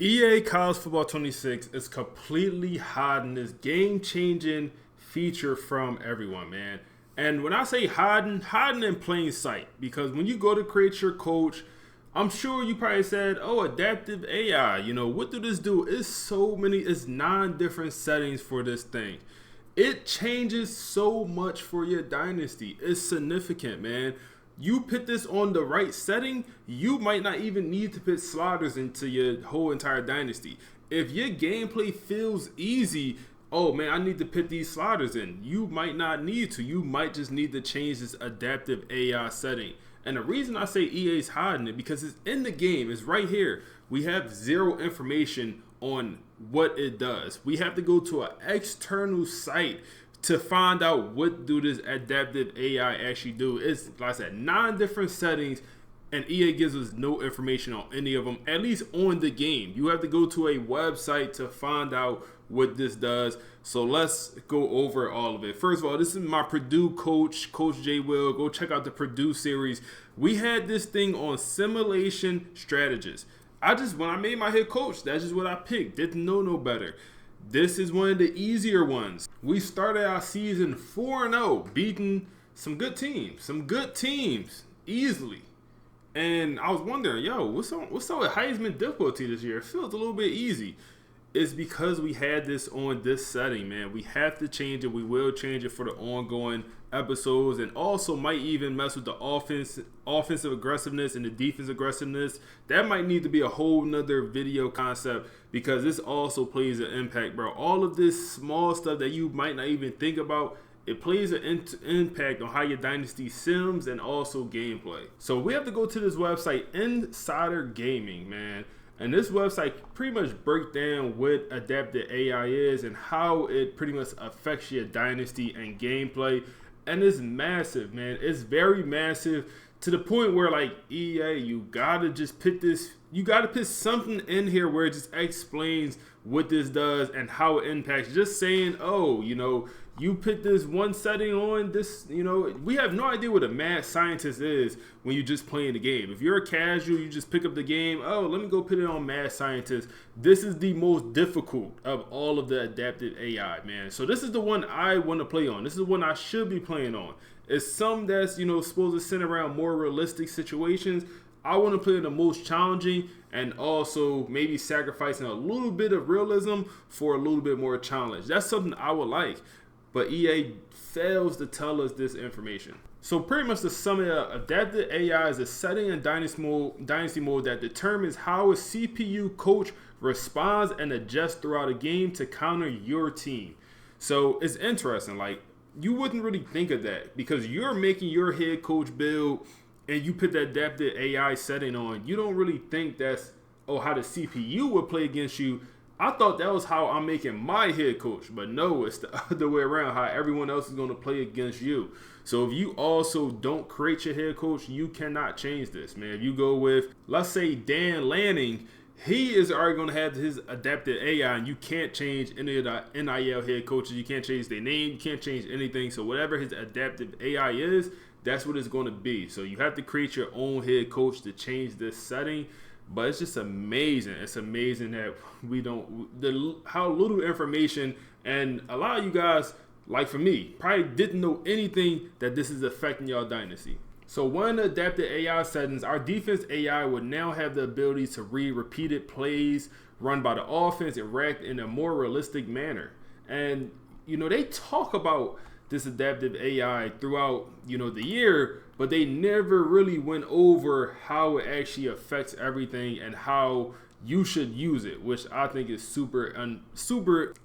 EA College Football 26 is completely hiding this game-changing feature from everyone, man. And when I say hiding in plain sight, because when you go to create your coach, I'm sure you probably said, oh, adaptive AI, what do this do? It's 9 different settings for this thing. It changes so much for your dynasty. It's significant, man. You put this on the right setting, you might not even need to put sliders into your whole entire dynasty. If your gameplay feels easy, oh man, I need to put these sliders in. You might not need to. You might just need to change this adaptive AI setting. And the reason I say EA's hiding it, because it's in the game, it's right here. We have zero information on what it does. We have to go to an external site to find out what do this adaptive AI actually do. It's, like I said, 9 different settings, and EA gives us no information on any of them, at least on the game. You have to go to a website to find out what this does. So let's go over all of it. First of all, this is my Purdue coach, Coach J. Will. Go check out the Purdue series. We had this thing on simulation strategist. When I made my head coach, that's just what I picked. Didn't know no better. This is one of the easier ones. We started our season 4-0, beating some good teams easily. And I was wondering, what's up with Heisman difficulty this year? It feels a little bit easy. It's because we had this on this setting, man. We have to change it. We will change it for the ongoing episodes, and also might even mess with the offensive aggressiveness and the defense aggressiveness. That might need to be a whole nother video concept, because this also plays an impact, bro. All of this small stuff that you might not even think about, it plays an impact on how your dynasty sims and also gameplay. So we have to go to this website, Insider Gaming, man. And this website pretty much breaks down what adaptive AI is and how it pretty much affects your dynasty and gameplay. And it's massive, man. It's very massive, to the point where, like, EA, you gotta just put something in here where it just explains what this does and how it impacts. Just saying, oh, you put this one setting on this, we have no idea what a mad scientist is when you're just playing the game. If you're a casual, you just pick up the game, oh, let me go put it on mad scientist. This is the most difficult of all of the adaptive AI, man. So this is the one I want to play on. This is the one I should be playing on. It's some that's, supposed to center around more realistic situations. I want to play the most challenging, and also maybe sacrificing a little bit of realism for a little bit more challenge. That's something I would like, but EA fails to tell us this information. So pretty much to sum it up, adaptive AI is a setting in dynasty mode that determines how a CPU coach responds and adjusts throughout a game to counter your team. So it's interesting, like, you wouldn't really think of that, because you're making your head coach build and you put that adaptive AI setting on. You don't really think that's, how the CPU would play against you. I thought that was how I'm making my head coach, but no, it's the other way around, how everyone else is going to play against you. So if you also don't create your head coach, you cannot change this, man. If you go with, let's say, Dan Lanning, he is already going to have his adaptive AI, and you can't change any of the NIL head coaches. You can't change their name. You can't change anything. So whatever his adaptive AI is, that's what it's going to be. So you have to create your own head coach to change this setting. But it's just amazing. It's amazing that how little information, and a lot of you guys, like for me, probably didn't know anything that this is affecting your dynasty. So one of the adaptive AI settings, our defense AI would now have the ability to read repeated plays run by the offense and react in a more realistic manner. And, they talk about this adaptive AI throughout, the year, but they never really went over how it actually affects everything and how you should use it, which I think is super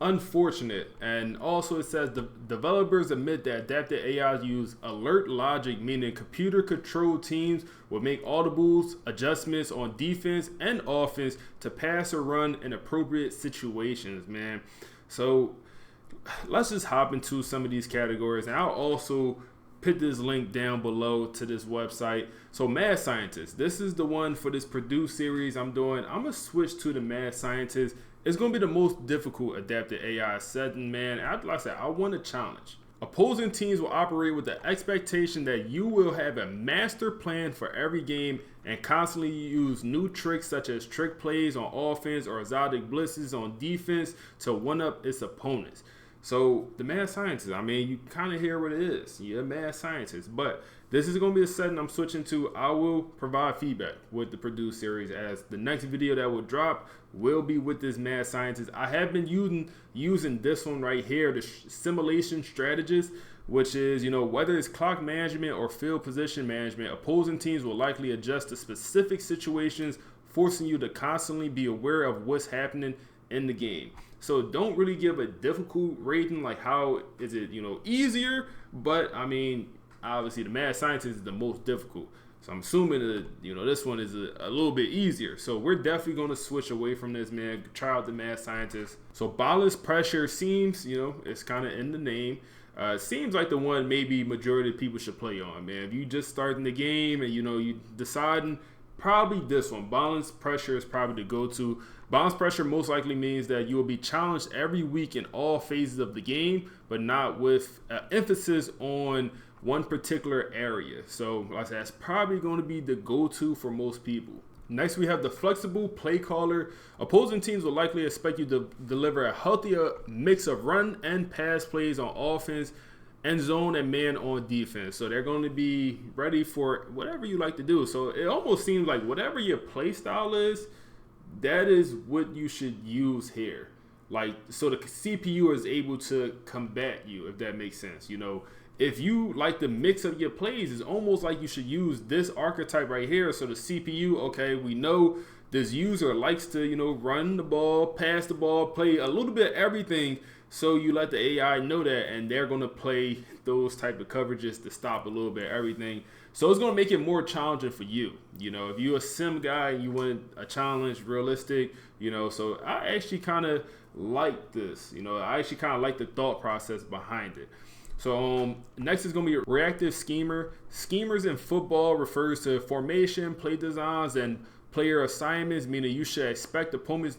unfortunate. And also it says the developers admit that adaptive AI use alert logic, meaning computer controlled teams will make audibles adjustments on defense and offense to pass or run in appropriate situations, man. So let's just hop into some of these categories, and I'll also put this link down below to this website. So Mad Scientist, this is the one for this Purdue series I'm doing. I'm gonna switch to the Mad Scientist. It's gonna be the most difficult adaptive AI setting, man. Like I said, I want a challenge. Opposing teams will operate with the expectation that you will have a master plan for every game and constantly use new tricks such as trick plays on offense or exotic blitzes on defense to one-up its opponents. So the mad scientist, I mean, you kind of hear what it is. You're a mad scientist. But this is going to be a setting I'm switching to. I will provide feedback with the Purdue series, as the next video that will drop will be with this mad scientist. I have been using this one right here, the simulation strategist, which is, whether it's clock management or field position management, opposing teams will likely adjust to specific situations, forcing you to constantly be aware of what's happening in the game. So don't really give a difficult rating, like how is it, easier, but I mean, obviously the mad scientist is the most difficult. So I'm assuming that, this one is a little bit easier. So we're definitely going to switch away from this, man. Try out the mad scientist. So balanced pressure seems, it's kind of in the name. Seems like the one maybe majority of people should play on, man. If you just starting the game and, you deciding, probably this one. Balanced pressure is probably the go-to. Balanced pressure most likely means that you will be challenged every week in all phases of the game, but not with emphasis on one particular area. So like I said, that's probably going to be the go-to for most people. Next, we have the flexible play caller. Opposing teams will likely expect you to deliver a healthier mix of run and pass plays on offense and zone and man on defense. So they're going to be ready for whatever you like to do. So it almost seems like whatever your play style is, that is what you should use here. Like, so the CPU is able to combat you, if that makes sense. If you like the mix of your plays, it's almost like you should use this archetype right here. So the CPU, okay, we know this user likes to, run the ball, pass the ball, play a little bit of everything. So you let the AI know that, and they're going to play those type of coverages to stop a little bit of everything. So it's going to make it more challenging for you. If you're a sim guy and you want a challenge, realistic, so I actually kind of like this. I actually kind of like the thought process behind it. So next is going to be a reactive schemer. Schemers in football refers to formation, play designs, and player assignments, meaning you should expect opponents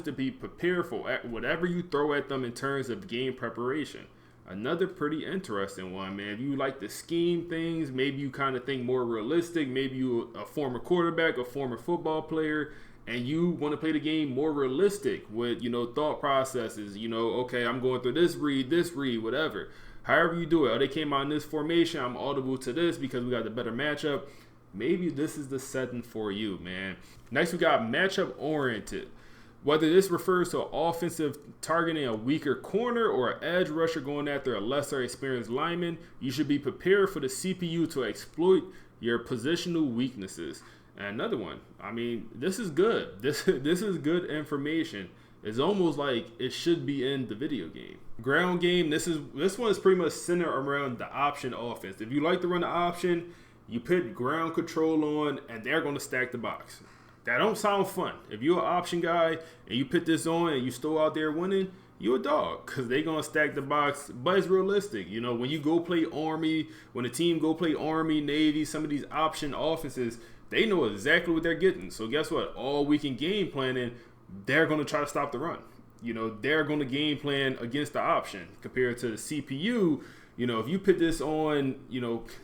to be prepared for whatever you throw at them in terms of game preparation. Another pretty interesting one, man. If you like to scheme things, maybe you kind of think more realistic, maybe you a former quarterback, a former football player, and you want to play the game more realistic with, thought processes, okay, I'm going through this read, whatever. However you do it, they came out in this formation, I'm audible to this because we got the better matchup. Maybe this is the setting for you, man. Next, we got matchup oriented. Whether this refers to offensive targeting a weaker corner or an edge rusher going after a lesser experienced lineman, you should be prepared for the CPU to exploit your positional weaknesses. And another one, I mean, this is good. This is good information. It's almost like it should be in the video game. Ground game, this one is pretty much centered around the option offense. If you like to run the option, you put ground control on and they're going to stack the box. That don't sound fun. If you're an option guy and you put this on and you still out there winning, you a dog, because they're going to stack the box. But it's realistic. When you go play Army, when a team go play Army, Navy, some of these option offenses, they know exactly what they're getting. So guess what? All weekend game planning, they're going to try to stop the run. They're going to game plan against the option compared to the CPU. If you put this on,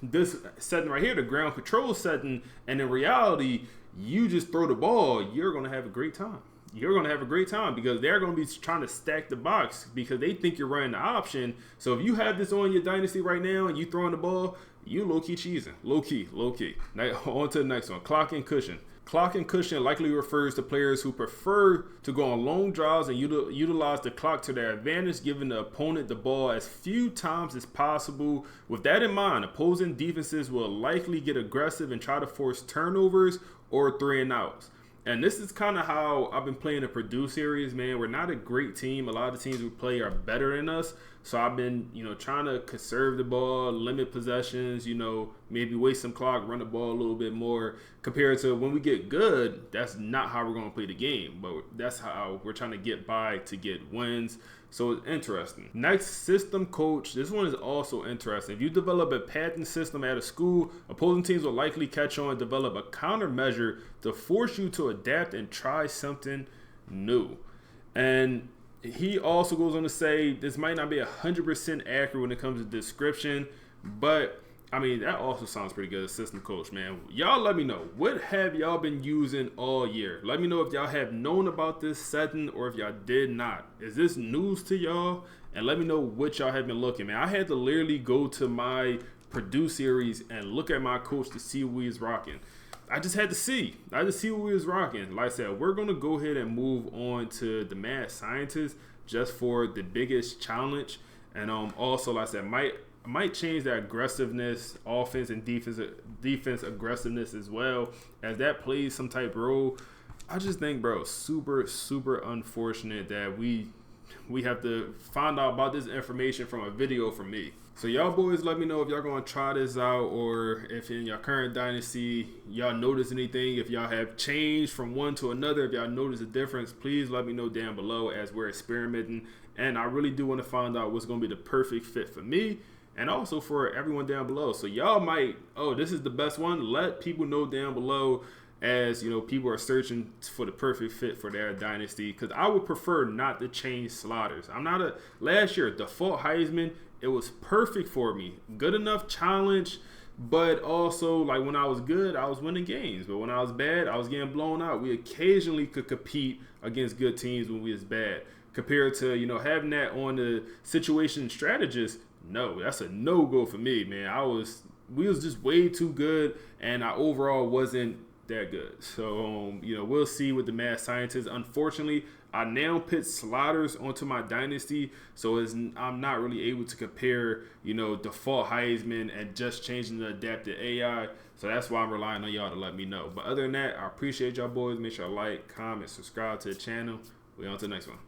this setting right here, the ground control setting, and in reality, you just throw the ball, you're going to have a great time. You're going to have a great time because they're going to be trying to stack the box because they think you're running the option. So if you have this on your Dynasty right now and you throwing the ball, you low-key cheesing. Low-key. Now, on to the next one, clock and cushion. Clock and cushion likely refers to players who prefer to go on long drives and utilize the clock to their advantage, giving the opponent the ball as few times as possible. With that in mind, opposing defenses will likely get aggressive and try to force turnovers or 3 and outs. And this is kind of how I've been playing the Purdue series, man. We're not a great team. A lot of the teams we play are better than us. So I've been, trying to conserve the ball, limit possessions, maybe waste some clock, run the ball a little bit more. Compared to when we get good, that's not how we're going to play the game. But that's how we're trying to get by to get wins. So it's interesting. Next, system coach. This one is also interesting. If you develop a pattern system at a school, opposing teams will likely catch on and develop a countermeasure to force you to adapt and try something new. And he also goes on to say this might not be 100% accurate when it comes to description, but I mean, that also sounds pretty good. Assistant coach, man. Y'all let me know. What have y'all been using all year? Let me know if y'all have known about this setting or if y'all did not. Is this news to y'all? And let me know what y'all have been looking, man. I had to literally go to my Purdue series and look at my coach to see what he's rocking. I just had to see. I had to see what we was rocking. Like I said, we're going to go ahead and move on to the mad scientist just for the biggest challenge. And also, like I said, might change that aggressiveness, offense and defense aggressiveness as well, as that plays some type of role. I just think, bro, super unfortunate that we have to find out about this information from a video from me. So y'all boys, let me know if y'all gonna try this out, or if in your current dynasty y'all notice anything, if y'all have changed from one to another, if y'all notice a difference, please let me know down below as we're experimenting. And I really do want to find out what's gonna be the perfect fit for me and also for everyone down below. So y'all might, oh, this is the best one. Let people know down below, as you know, people are searching for the perfect fit for their dynasty, because I would prefer not to change sliders. I'm not last year default Heisman, it was perfect for me, good enough challenge, but also like when I was good I was winning games, but when I was bad I was getting blown out. We occasionally could compete against good teams when we was bad, compared to, you know, having that on the situation strategist. No, that's a no-go for me, man. We was just way too good, and I overall wasn't that good. So you know, we'll see with the mad scientist. Unfortunately, I now put sliders onto my dynasty, so I'm not really able to compare, you know, default Heisman and just changing the adaptive AI. So that's why I'm relying on y'all to let me know. But other than that, I appreciate y'all boys. Make sure to like, comment, subscribe to the channel. We on to the next one.